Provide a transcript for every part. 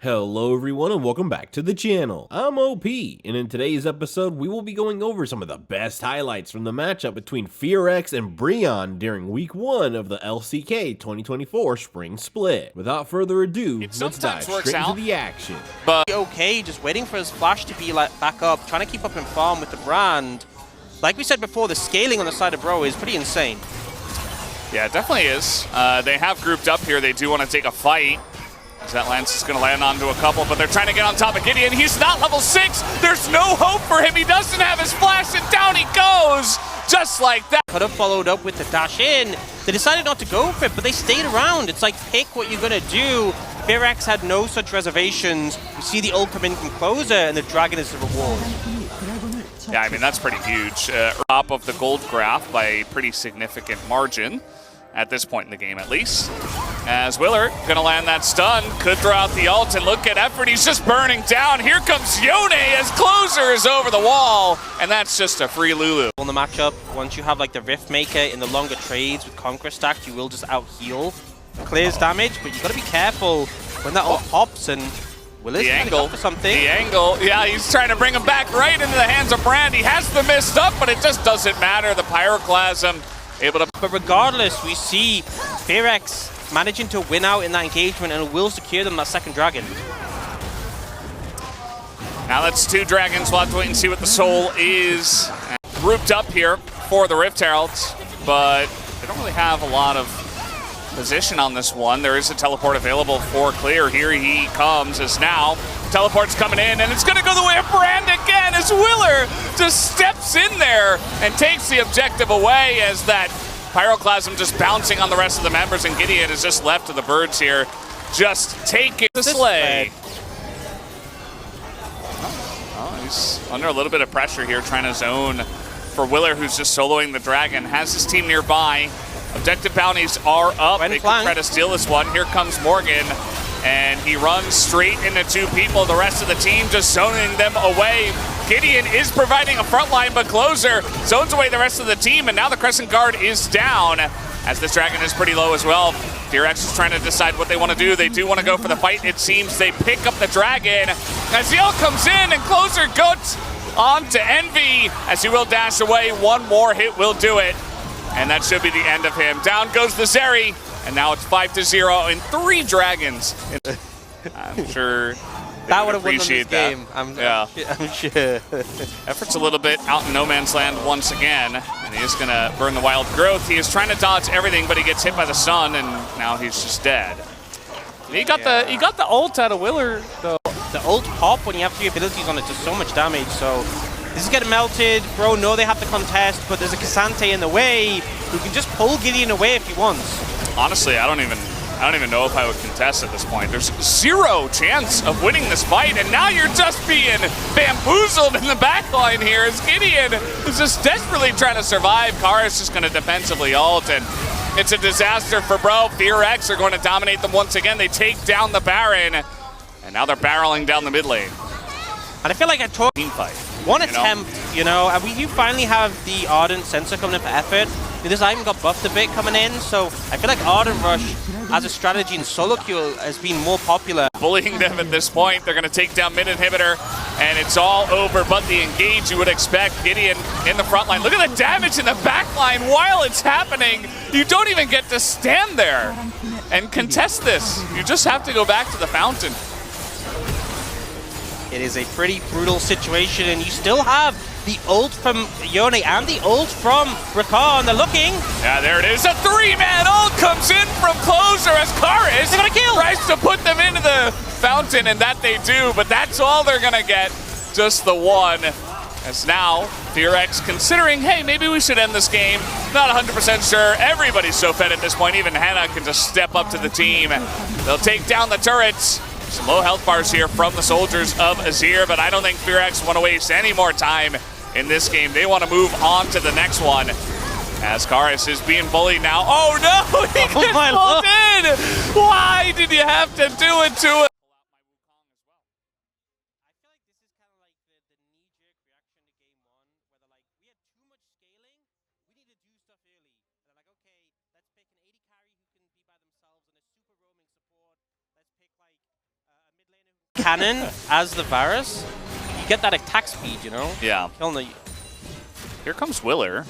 Hello everyone and welcome back to the channel. I'm OP, and in today's episode we will be going over some of the best highlights from the matchup between FearX and BRION during week 1 of the LCK 2024 Spring Split. Without further ado, let's dive straight into the action. But okay, just waiting for his flash to be like back up, trying to keep up in farm with the brand. Like we said before, the scaling on the side of Bro is pretty insane. Yeah, it definitely is. They have grouped up here. They do want to take a fight. That lance is going to land onto a couple, but they're trying to get on top of Gideon. He's not level 6. There's no hope for him. He doesn't have his flash, and down he goes, just like that. Could have followed up with the dash in. They decided not to go for it, but they stayed around. It's like, pick what you're going to do. FearX had no such reservations. You see the ult come in from closer, and the dragon is the reward. Yeah, I mean, that's pretty huge. Top of the gold graph by a pretty significant margin. At this point in the game, at least. As Willer gonna land that stun, could throw out the ult, and look at effort, he's just burning down. Here comes Yone as closer is over the wall, and that's just a free Lulu. On the matchup, once you have like the Rift Maker in the longer trades with Conqueror stacked, you will just out-heal. Clears damage, but you gotta be careful when that ult pops, and Willer's the angle, for something. The angle, yeah, he's trying to bring him back right into the hands of Brand. He has the mist up, but it just doesn't matter. The Pyroclasm able to... But regardless, we see FearX managing to win out in that engagement, and it will secure them that second dragon. Now that's 2 dragons. We'll have to wait and see what the soul is. Grouped up here for the Rift Heralds, but they don't really have a lot of position on this one. There is a teleport available for clear. Here he comes as now teleport's coming in, and it's going to go the way of Brand again as Willer just steps in there and takes the objective away, as that Pyroclasm just bouncing on the rest of the members, and Gideon is just left to the birds here, just taking the slay. Oh, he's under a little bit of pressure here, trying to zone for Willer, who's just soloing the dragon, has his team nearby. Objective bounties are up. They can try to steal this one. Here comes Morgan, and he runs straight into 2 people. The rest of the team just zoning them away. Gideon is providing a front line, but closer zones away the rest of the team, and now the Crescent Guard is down, as this dragon is pretty low as well. FearX is trying to decide what they want to do. They do want to go for the fight, it seems. They pick up the dragon as the ult comes in, and closer goes on to Envy, as he will dash away. One more hit will do it, and that should be the end of him. Down goes the Zeri, and now it's 5-0 and 3 dragons. I'm sure that would have won this game. I'm sure. Effort's a little bit out in no man's land once again, and he is going to burn the wild growth. He is trying to dodge everything, but he gets hit by the sun, and now he's just dead. He got the ult out of Willer, though. The ult pop when you have 3 abilities on it does so much damage, so this is getting melted. Bro, no, they have to contest, but there's a Cassante in the way who can just pull Gideon away if he wants. Honestly, I don't even know if I would contest at this point. There's 0 chance of winning this fight, and now you're just being bamboozled in the backline here as Gideon is just desperately trying to survive. Kara's just going to defensively ult, and it's a disaster for Bro. FearX are going to dominate them once again. They take down the Baron, and now they're barreling down the mid lane. And I feel like I talked team fight. One attempt, you know, and we do finally have the Ardent Sensor coming in for effort. This item got buffed a bit coming in, so I feel like Ardent Rush as a strategy in solo queue has been more popular. Bullying them at this point. They're going to take down mid inhibitor, and it's all over but the engage. You would expect Gideon in the front line. Look at the damage in the back line while it's happening. You don't even get to stand there and contest this. You just have to go back to the fountain. It is a pretty brutal situation, and you still have the ult from Yone and the ult from Rakan. They're looking. Yeah, there it is. A 3-man ult comes in from closer as Karis tries to put them into the fountain, and that they do, but that's all they're going to get. Just the one. As now, FearX considering, hey, maybe we should end this game. Not 100% sure. Everybody's so fed at this point. Even Hannah can just step up to the team. They'll take down the turrets. Some low health bars here from the soldiers of Azir, but I don't think FearX want to waste any more time in this game. They want to move on to the next one, as Karis is being bullied now. Oh no, he gets pulled in! Why did you have to do it to him? Let's pick like a mid laner cannon as the Varus, you get that attack speed, you know? Yeah. Here comes Willer.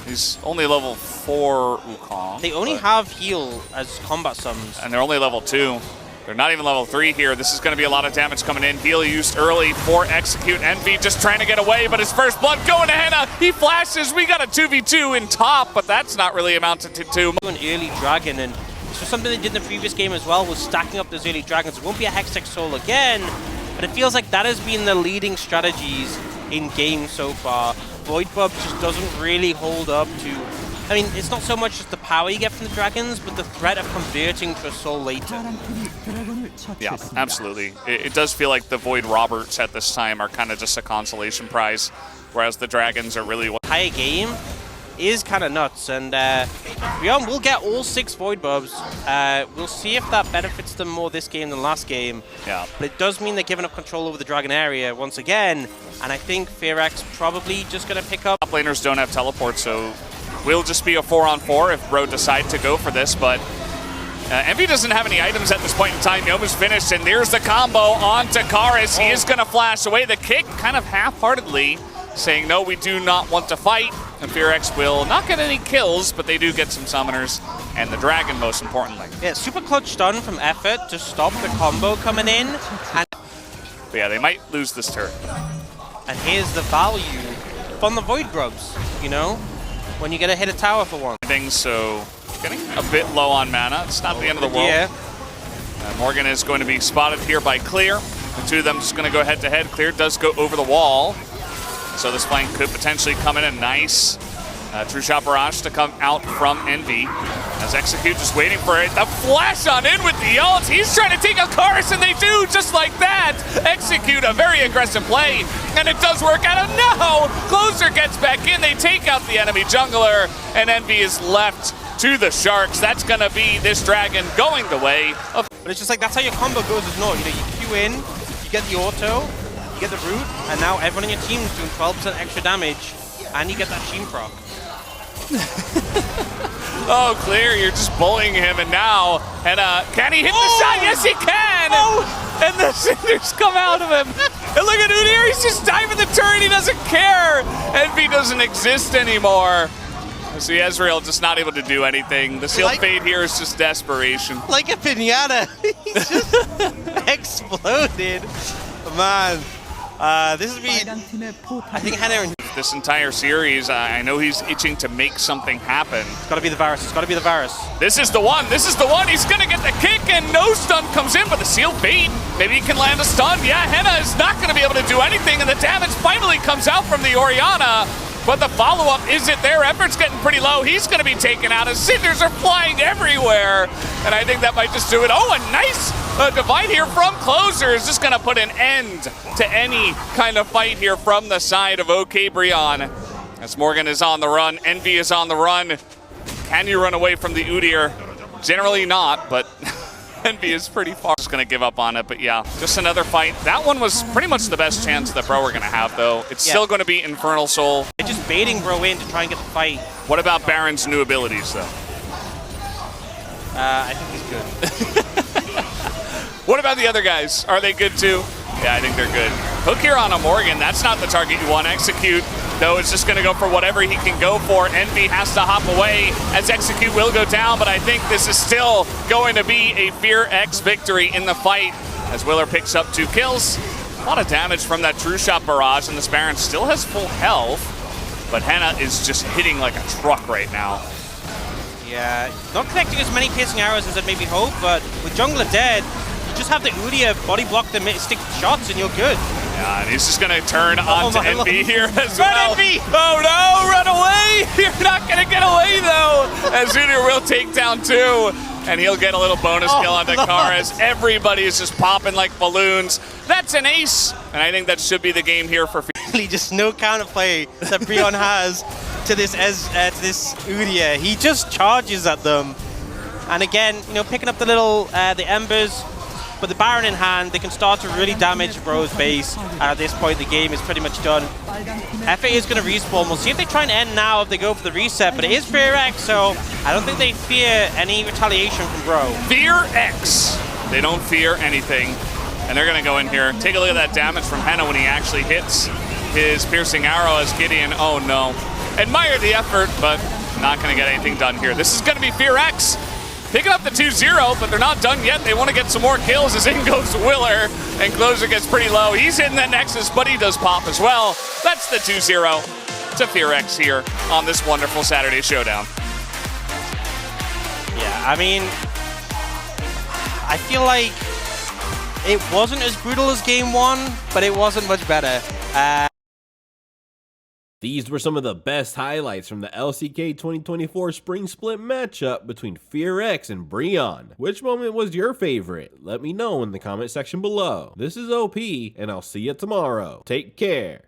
He's only level 4 Wukong. They only have heal as combat summons. And they're only level 2. They're not even level 3 here. This is going to be a lot of damage coming in. Heal used early for Execute. Envy just trying to get away, but his first blood going to Henna. He flashes. We got a 2v2 in top, but that's not really amounted to too much. An early dragon, and this was something they did in the previous game as well, was stacking up those early dragons. It won't be a Hextech Soul again, but it feels like that has been the leading strategies in game so far. Void Bub just doesn't really hold up to... I mean, it's not so much just the power you get from the dragons, but the threat of converting to a soul later. Yeah, absolutely. It does feel like the Void Roberts at this time are kind of just a consolation prize, whereas the dragons are really... Higher game is kind of nuts, and BRION will get all 6 Void Bubs. We'll see if that benefits them more this game than last game. Yeah. But it does mean they're giving up control over the dragon area once again, and I think FearX probably just going to pick up. Top laners don't have teleport, so will just be a 4-on-4 if Bro decide to go for this, but Envy doesn't have any items at this point in time. Yoma's finished, and there's the combo onto Karis. He is going to flash away the kick kind of half-heartedly, saying, no, we do not want to fight. And FearX will not get any kills, but they do get some summoners, and the dragon most importantly. Yeah, super clutch stun from Effort to stop the combo coming in. And but yeah, they might lose this turret. And here's the value from the Void Grubs, you know? When you get to hit a tower for one. So getting a bit low on mana. It's not the end of the world. Yeah. Morgan is going to be spotted here by Clear. The two of them just going to go head-to-head. Clear does go over the wall. So this flank could potentially come in a nice True Shot Barrage to come out from Envy. As Execute just waiting for it. The flash on in with the ult. He's trying to take out Karis, and they do just like that. Execute a very aggressive play, and it does work out. No! Closer gets back in. They take out the enemy jungler, and Envy is left to the Sharks. That's going to be this dragon going the way of... But it's just like, that's how your combo goes as well. You know, you queue in, you get the auto, you get the root, and now everyone in your team is doing 12% extra damage, and you get that Sheen proc. Oh, Clear, you're just bullying him, and now, can he hit the shot? Yes, he can! And the cinders come out of him. And look at Udyr, he's just diving the turret, he doesn't care! Envy doesn't exist anymore. See, Ezreal just not able to do anything. The Seal Fade here is just desperation. Like a piñata, he's just exploded. Man, this has been, I think Henna and this entire series, I know he's itching to make something happen. It's got to be the Varus. It's got to be the Varus. This is the one. This is the one. He's going to get the kick, and no stun comes in, but the Seal Fade. Maybe he can land a stun. Yeah, Henna is not going to be able to do anything, and the damage finally comes out from the Orianna. But the follow-up isn't there. Effort's getting pretty low. He's going to be taken out, as cinders are flying everywhere. And I think that might just do it. Oh, a nice divide here from Closer is just going to put an end to any kind of fight here from the side of OK BRION. As Morgan is on the run, Envy is on the run. Can you run away from the Udyr? Generally not, but Envy is pretty far. Just going to give up on it, but yeah, just another fight. That one was pretty much the best chance that Bro were going to have, though. It's still going to be Infernal Soul. They're just baiting Bro in to try and get the fight. What about Baron's new abilities, though? I think he's good. What about the other guys? Are they good too? Yeah, I think they're good. Hook here on a Morgan. That's not the target you want. Execute, though, is just going to go for whatever he can go for. Envy has to hop away as Execute will go down, but I think this is still going to be a FearX victory in the fight as Willer picks up 2 kills. A lot of damage from that True Shot Barrage, and this Baron still has full health, but Henna is just hitting like a truck right now. Yeah, not connecting as many piercing arrows as I'd maybe hope, but with jungler dead, you just have the Udyr body block the stick shots and you're good. Yeah, and he's just going to turn on to Envy here as Run, well. Envy! Oh no, run away! You're not going to get away though, as Udyr will take down 2, and he'll get a little bonus kill onto Karis. Everybody is just popping like balloons. That's an ace, and I think that should be the game here for Just no counterplay that BRION has to this Udyr. He just charges at them, and again, you know, picking up the little the embers, but the Baron in hand, they can start to really damage Bro's base. And at this point, the game is pretty much done. FA is going to respawn. We'll see if they try and end now if they go for the reset, but it is FearX, so I don't think they fear any retaliation from Bro. FearX. They don't fear anything. And they're going to go in here. Take a look at that damage from Henna when he actually hits his piercing arrow as Gideon. Oh no. Admire the effort, but not going to get anything done here. This is going to be FearX picking up the 2-0, but they're not done yet. They want to get some more kills as in goes Willer, and Closer gets pretty low. He's hitting that Nexus, but he does pop as well. That's the 2-0 to FearX here on this wonderful Saturday showdown. Yeah, I mean, I feel like it wasn't as brutal as game one, but it wasn't much better. These were some of the best highlights from the LCK 2024 Spring Split matchup between FearX and BRION. Which moment was your favorite? Let me know in the comment section below. This is OP, and I'll see you tomorrow. Take care.